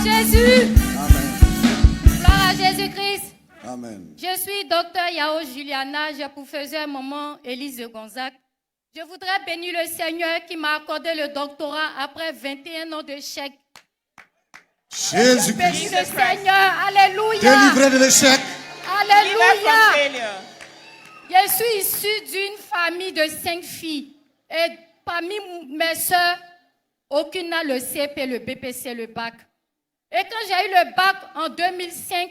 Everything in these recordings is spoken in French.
Jésus. Amen. Gloire à Jésus-Christ. Amen. Je suis docteur Yao Juliana, je faisais un moment Élise de Gonzague. Je voudrais bénir le Seigneur qui m'a accordé le doctorat après 21 ans de chèque. Jésus-Christ. Bénis le Seigneur, alléluia. Délivré de l'échec. Alléluia. Je suis issue d'une famille de 5 filles. Et parmi mes soeurs, aucune n'a le CP, le BPC, le bac. Et quand j'ai eu le bac en 2005,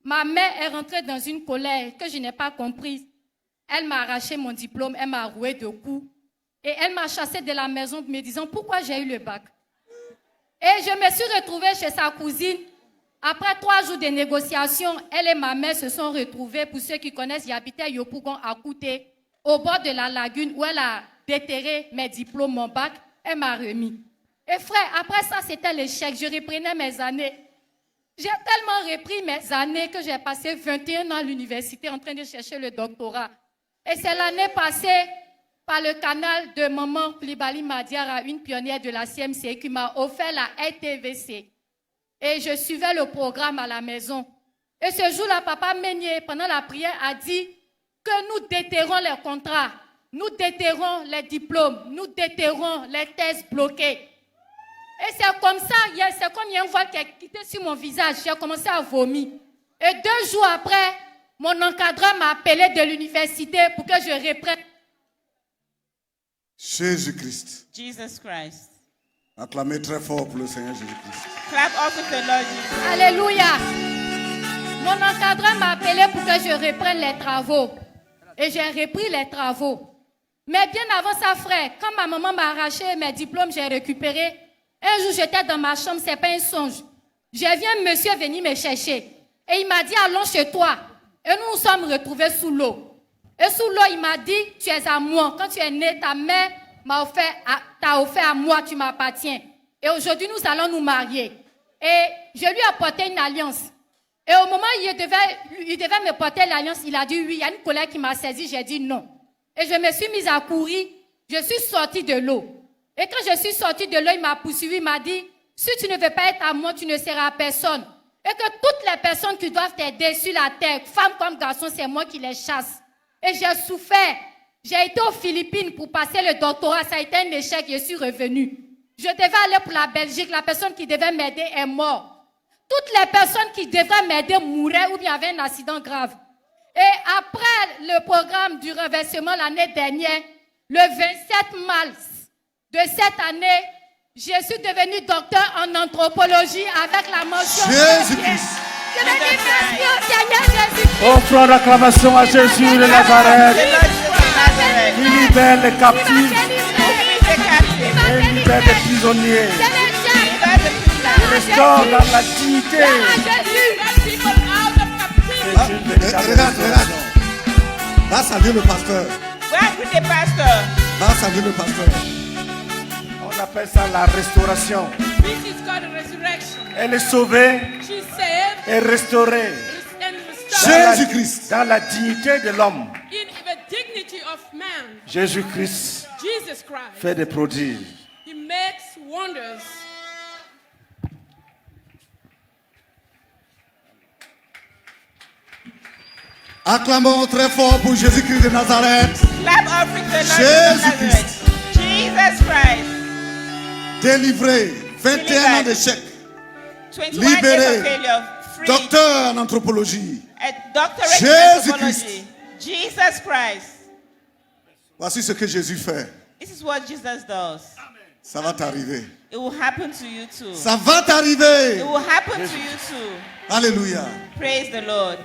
ma mère est rentrée dans une colère que je n'ai pas comprise. Elle m'a arraché mon diplôme, elle m'a roué de coups. Et elle m'a chassée de la maison me disant pourquoi j'ai eu le bac. Et je me suis retrouvée chez sa cousine. Après 3 jours de négociations, elle et ma mère se sont retrouvées. Pour ceux qui connaissent, j'habitais à Yopougon, à Kouté, au bord de la lagune où elle a déterré mes diplômes, mon bac. Elle m'a remis. Et frère, après ça, c'était l'échec. Je reprenais mes années. J'ai tellement repris mes années que j'ai passé 21 ans à l'université en train de chercher le doctorat. Et c'est l'année passée, par le canal de maman Plibali Madiara, une pionnière de la CMC, qui m'a offert la RTVC. Et je suivais le programme à la maison. Et ce jour-là, papa Meunier, pendant la prière, a dit que nous déterrons les contrats, nous déterrons les diplômes, nous déterrons les thèses bloquées. Et c'est comme ça, c'est comme il y a une voile qui a quitté sur mon visage. J'ai commencé à vomir. Et 2 jours après, mon encadreur m'a appelé de l'université pour que je reprenne. Jésus-Christ. Jesus Christ. Acclamez très fort pour le Seigneur Jésus-Christ. Clap also for the Lord Jesus. Alléluia. Mon encadreur m'a appelé pour que je reprenne les travaux. Et j'ai repris les travaux. Mais bien avant ça, frère, quand ma maman m'a arraché mes diplômes, j'ai récupéré. Un jour, j'étais dans ma chambre, c'est pas un songe. J'ai vu un monsieur venir me chercher. Et il m'a dit, allons chez toi. Et nous nous sommes retrouvés sous l'eau. Et sous l'eau, il m'a dit, tu es à moi. Quand tu es né, ta mère t'a offert à moi, tu m'appartiens. Et aujourd'hui, nous allons nous marier. Et je lui ai apporté une alliance. Et au moment où il devait me porter l'alliance, il a dit oui. Il y a une colère qui m'a saisi, j'ai dit non. Et je me suis mise à courir. Je suis sortie de l'eau. Et quand je suis sortie de l'eau, il m'a poursuivi, il m'a dit, si tu ne veux pas être à moi, tu ne seras à personne. Et que toutes les personnes qui doivent t'aider sur la terre, femmes comme garçons, c'est moi qui les chasse. Et j'ai souffert. J'ai été aux Philippines pour passer le doctorat. Ça a été un échec, je suis revenue. Je devais aller pour la Belgique. La personne qui devait m'aider est morte. Toutes les personnes qui devraient m'aider mouraient ou bien avaient un accident grave. Et après le programme du renversement l'année dernière, le 27 mars de cette année, je suis devenue docteur en anthropologie avec la mention Jésus-Christ. Je vais dire merci au Seigneur Jésus-Christ. Offrons l'acclamation à Jésus de Nazareth. Il libère les captifs et libère les prisonniers. Il restaure dans la dignité. Regarde. Va saluer le pasteur. Where is the pastor? Va saluer le pasteur. On appelle ça la restauration. This is called resurrection. Elle est sauvée She's saved et restaurée and restored Jésus-Christ. dans la dignité de l'homme. in the dignity of man. Jésus-Christ Jesus Christ. fait des prodiges. He makes wonders. Acclamons très fort pour Jésus-Christ de Nazareth. Clap offering to the Lord Jésus-Christ. Jesus Christ. Délivré. 21 ans d'échec. 21 Libéré. years of failure. Free. Docteur en anthropologie. A doctorate in Jésus-Christ. anthropology. Jesus Christ. Voici ce que Jésus fait. This is what Jesus does. Ça va t'arriver. It will happen to you too. Ça va t'arriver. It will happen to you too. Alléluia. Praise the Lord.